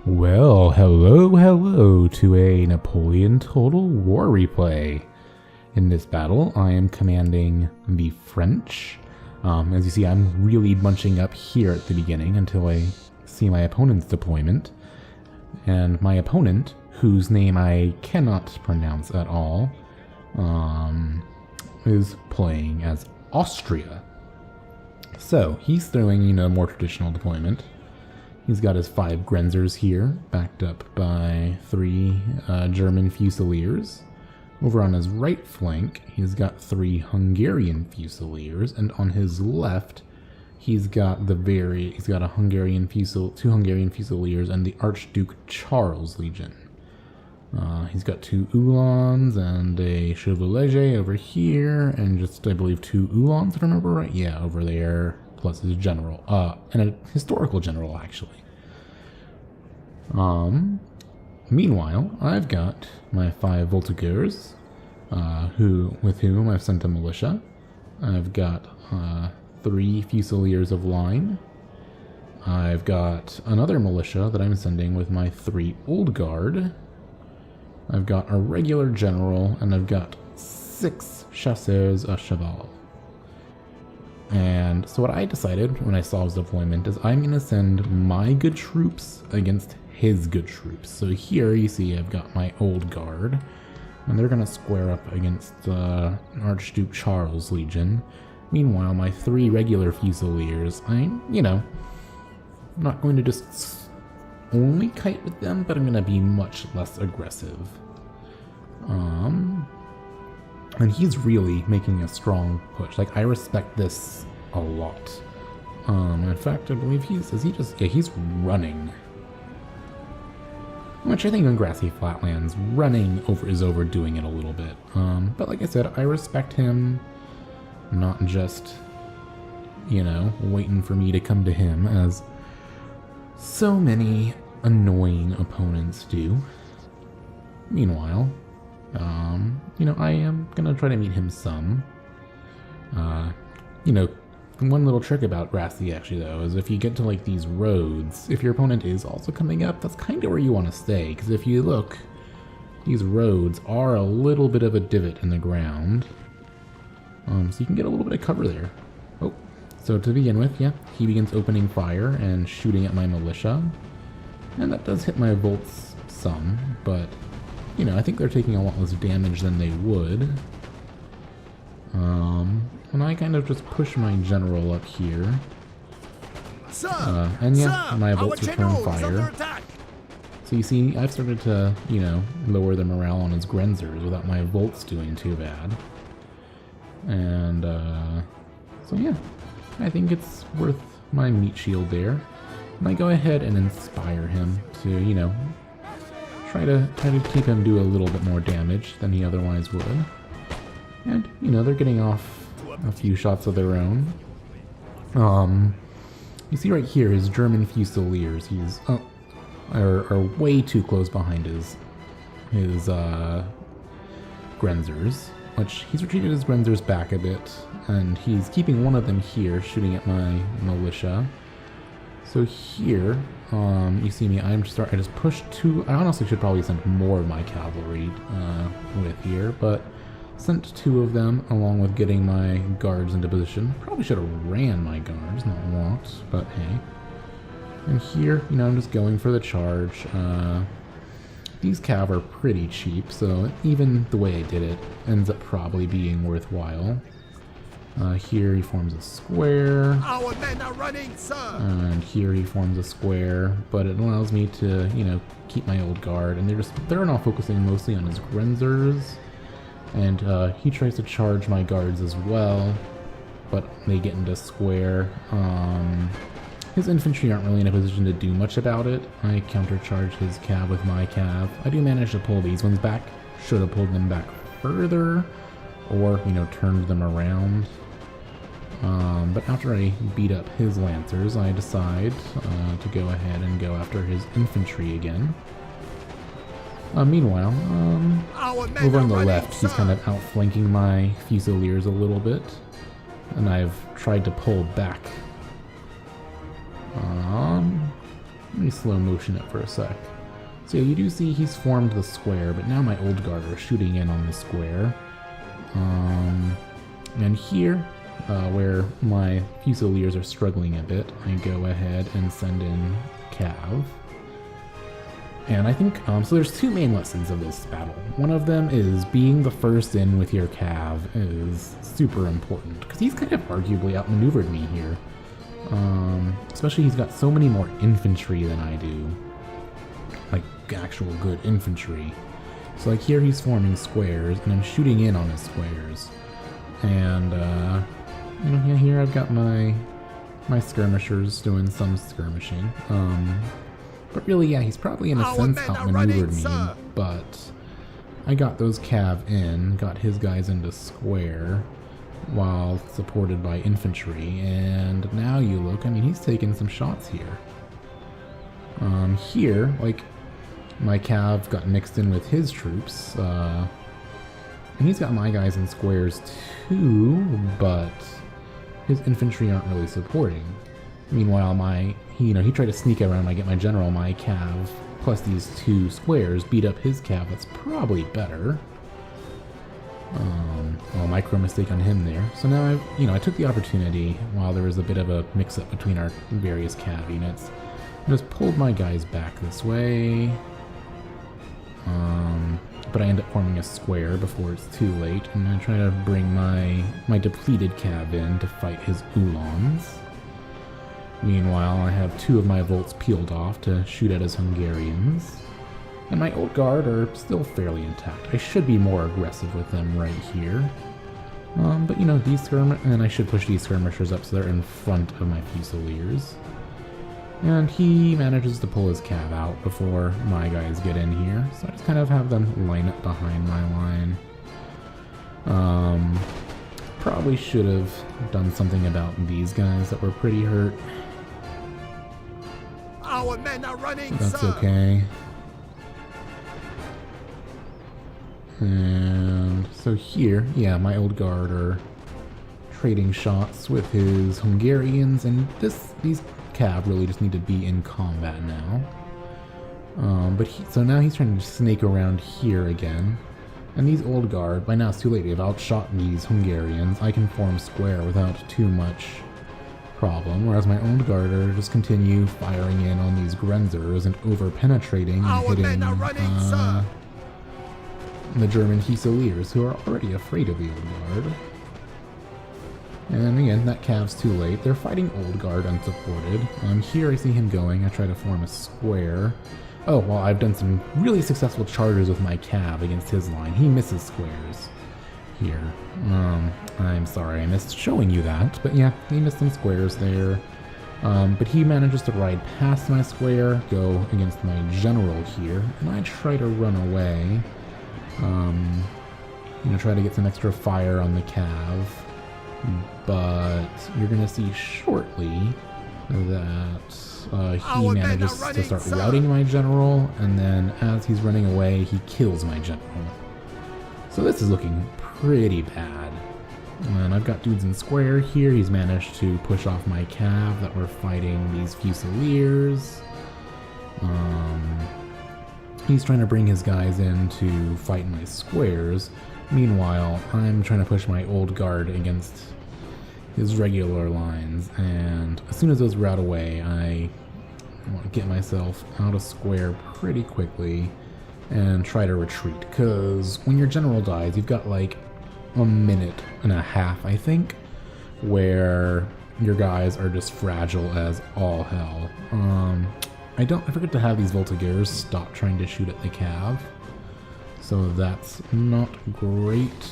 Well, hello to a Napoleon Total War replay. In this battle, I am commanding the French. As you see, I'm really bunching up here at the beginning until I see my opponent's deployment. And my opponent, whose name I cannot pronounce at all, is playing as Austria. So, he's throwing, a more traditional deployment. He's got his 5 Grenzers here, backed up by 3 German Fusiliers. Over on his right flank, he's got 3 Hungarian Fusiliers, and on his left, he's got a 2 Hungarian Fusiliers and the Archduke Charles Legion. He's got 2 Uhlans and a Chevaux Léger over here, and just, I believe, 2 Uhlans, if I remember right. Yeah, over there, plus his general, and a historical general, actually. Meanwhile, I've got my 5 Voltigeurs, with whom I've sent a militia. I've got 3 Fusiliers of line. I've got another militia that I'm sending with my 3 Old Guard. I've got a regular general, and I've got 6 chasseurs à cheval. And so what I decided when I saw his deployment is I'm going to send my good troops against his good troops. So here you see I've got my Old Guard, and they're going to square up against Archduke Charles Legion. Meanwhile, my 3 regular Fusiliers, I'm not going to just only kite with them, but I'm going to be much less aggressive. And he's really making a strong push. Like, I respect this a lot. In fact, I believe he's running. Which I think in Grassy Flatlands, running is overdoing it a little bit. But like I said, I respect him, not just, waiting for me to come to him, as so many annoying opponents do. Meanwhile, I am gonna try to meet him some. One little trick about Grassy, actually, though, is if you get to, like, these roads, if your opponent is also coming up, that's kind of where you want to stay, because if you look, these roads are a little bit of a divot in the ground, so you can get a little bit of cover there. Oh, so to begin with, yeah, he begins opening fire and shooting at my militia, and that does hit my Volts some, but, I think they're taking a lot less damage than they would. And I kind of just push my general up here. And yeah, my Volts return fire. So you see, I've started to, lower the morale on his Grenzers without my Volts doing too bad. And, so yeah, I think it's worth my meat shield there. And I go ahead and inspire him to, try to keep him do a little bit more damage than he otherwise would. And, they're getting off a few shots of their own. You see right here, his German Fusiliers, are way too close behind his Grenzers, which he's retreated his Grenzers back a bit, and he's keeping one of them here, shooting at my militia. So here, you see me, I just pushed 2, I honestly should probably send more of my cavalry with here, but sent 2 of them, along with getting my guards into position. Probably should have ran my guards, not walked, but hey. And here, I'm just going for the charge. These cav are pretty cheap, so even the way I did it ends up probably being worthwhile. Here he forms a square. Our men are running, sir! And here he forms a square, but it allows me to, keep my Old Guard, and they're now focusing mostly on his Grenzers. And he tries to charge my guards as well, but they get into square. His infantry aren't really in a position to do much about it. I countercharge his cav with my cav. I do manage to pull these ones back. Should have pulled them back further, or, turned them around. But after I beat up his Lancers, I decide to go ahead and go after his infantry again. Meanwhile, over on the left, he's kind of outflanking my Fusiliers a little bit, and I've tried to pull back. Let me slow motion it for a sec. So yeah, you do see he's formed the square, but now my old guard are shooting in on the square. And here, where my Fusiliers are struggling a bit, I go ahead and send in Cav. And I think, so there's two main lessons of this battle. One of them is being the first in with your Cav is super important, because he's kind of arguably outmaneuvered me here. Especially he's got so many more infantry than I do. Like, actual good infantry. So like here he's forming squares, and I'm shooting in on his squares. And, you know, here I've got my skirmishers doing some skirmishing. But really, yeah, he's probably in a sense outmaneuvered me, but I got those cav in, got his guys into square, while supported by infantry, and now you look, I mean, he's taking some shots here. Here, like, my cav got mixed in with his troops, and he's got my guys in squares too, but his infantry aren't really supporting. Meanwhile, he tried to sneak around, I get my general, my cav, plus these two squares, beat up his cav, that's probably better. Well, micro mistake on him there. So now I took the opportunity, while there was a bit of a mix-up between our various cav units, and just pulled my guys back this way. But I end up forming a square before it's too late, and I try to bring my depleted cav in to fight his Uhlans. Meanwhile, I have two of my Volts peeled off to shoot at his Hungarians. And my old guard are still fairly intact. I should be more aggressive with them right here. But you know, and I should push these skirmishers up so they're in front of my Fusiliers. And he manages to pull his cav out before my guys get in here. So I just kind of have them line up behind my line. Probably should have done something about these guys that were pretty hurt. Our men are running, That's sir. okay. And so here, yeah, my old guard are trading shots with his Hungarians, and these cav really just need to be in combat now. So now he's trying to snake around here again. And these old guard, by now it's too late, they've outshot these Hungarians. I can form square without too much problem, whereas my old guard are just continue firing in on these Grenzers and over-penetrating and hitting the German Fusiliers, who are already afraid of the old guard. And again, that cav's too late. They're fighting old guard unsupported. Here I see him going. I try to form a square. Oh, well, I've done some really successful charges with my cav against his line. He misses squares here. I'm sorry I missed showing you that, but yeah, he missed some squares there. But he manages to ride past my square, go against my general here, and I try to run away. Try to get some extra fire on the cav. But you're gonna see shortly that he manages to start routing my general, and then as he's running away, he kills my general. So this is looking pretty bad. And I've got dudes in square here. He's managed to push off my cav that were fighting these Fusiliers. He's trying to bring his guys in to fight my squares. Meanwhile, I'm trying to push my old guard against his regular lines, and as soon as those rout away, I want to get myself out of square pretty quickly and try to retreat, because when your general dies, you've got like a minute and a half, I think, where your guys are just fragile as all hell. I forget to have these Voltigeurs stop trying to shoot at the cav, so that's not great.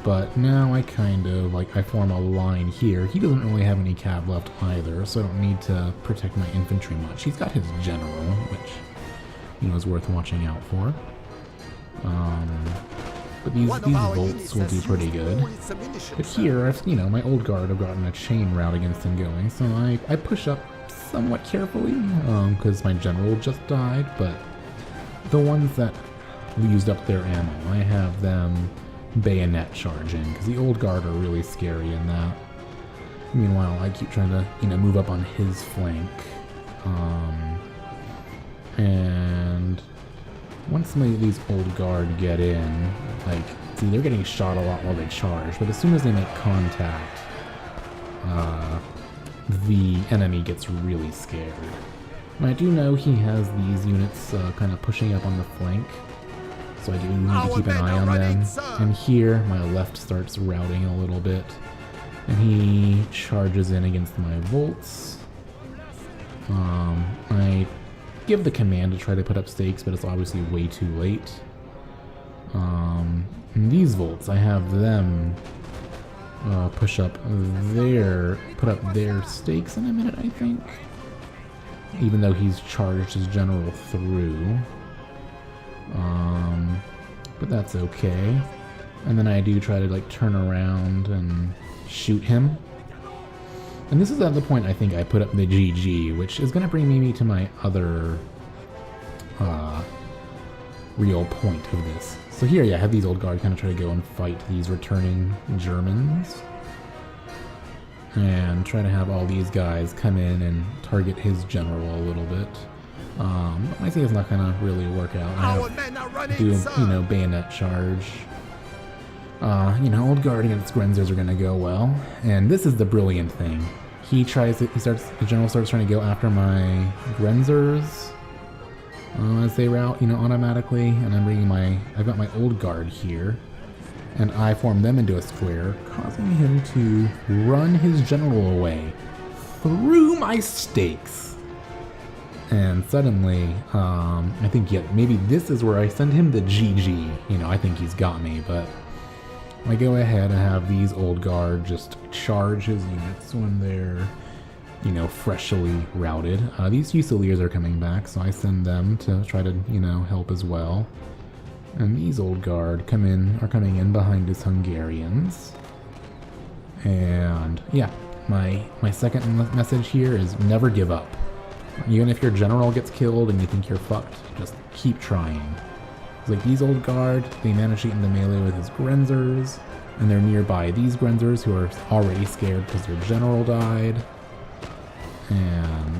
But now I kind of, I form a line here. He doesn't really have any cav left either, so I don't need to protect my infantry much. He's got his general, which, is worth watching out for. But these Volts will be pretty good. But here, my old guard have gotten a chain route against him going, so I push up somewhat carefully, because my general just died, but the ones that used up their ammo, I have them bayonet charging, because the old guard are really scary in that. Meanwhile, I keep trying to, move up on his flank. And once some of these old guard get in, like, see, they're getting shot a lot while they charge, but as soon as they make contact, the enemy gets really scared. And I do know he has these units kind of pushing up on the flank, so I do need to keep an eye on them. And here, my left starts routing a little bit, and he charges in against my Volts. I give the command to try to put up stakes, but it's obviously way too late. And these Volts, I have them put up their stakes in a minute, I think. Even though he's charged his general through. But that's okay. And then I do try to like turn around and shoot him. And this is at the point I think I put up the GG, which is going to bring me to my other real point of this. So here, yeah, I have these old guard kind of try to go and fight these returning Germans. And try to have all these guys come in and target his general a little bit. I think it's not going to really work out. I do, bayonet charge. Old guard against Grenzers are going to go well. And this is the brilliant thing. The general starts trying to go after my Grenzers as they route, automatically. And I've got my old guard here. And I form them into a square, causing him to run his general away through my stakes. And suddenly, I think, maybe this is where I send him the GG. I think he's got me, but I go ahead and have these old guard just charge his units when they're, freshly routed. These Fusiliers are coming back, so I send them to try to, help as well. And these old guard are coming in behind his Hungarians. And yeah, my second message here is never give up. Even if your general gets killed and you think you're fucked, just keep trying. It's like these old guard, they manage to get into melee with his Grenzers, and they're nearby these Grenzers who are already scared because their general died. And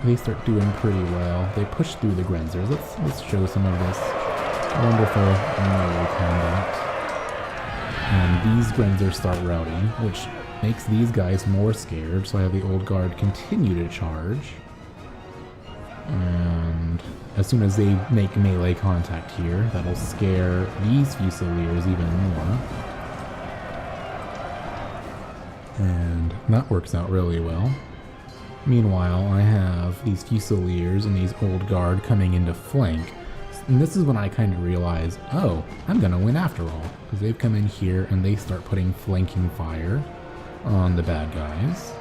they start doing pretty well. They push through the Grenzers. Let's show some of this wonderful melee combat. And these Grenzers start routing, which makes these guys more scared, so I have the old guard continue to charge. And as soon as they make melee contact here, that'll scare these Fusiliers even more. And that works out really well. Meanwhile, I have these Fusiliers and these old guard coming into flank. And this is when I kind of realize, oh, I'm gonna win after all. Because they've come in here and they start putting flanking fire on the bad guys.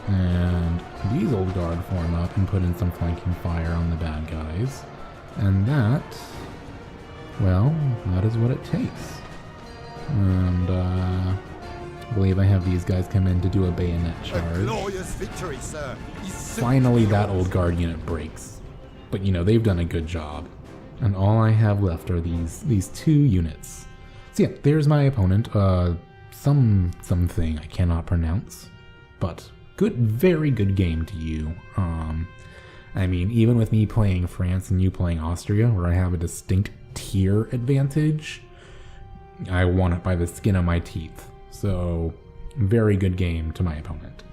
And these old guard form up and put in some flanking fire on the bad guys. And that, well, that is what it takes. And I believe I have these guys come in to do a bayonet charge. A glorious victory, sir. Finally, that old guard unit breaks. But they've done a good job. And all I have left are these two units. So yeah, there's my opponent. Something I cannot pronounce. But very good game to you. Even with me playing France and you playing Austria, where I have a distinct tier advantage, I won it by the skin of my teeth. So, very good game to my opponent.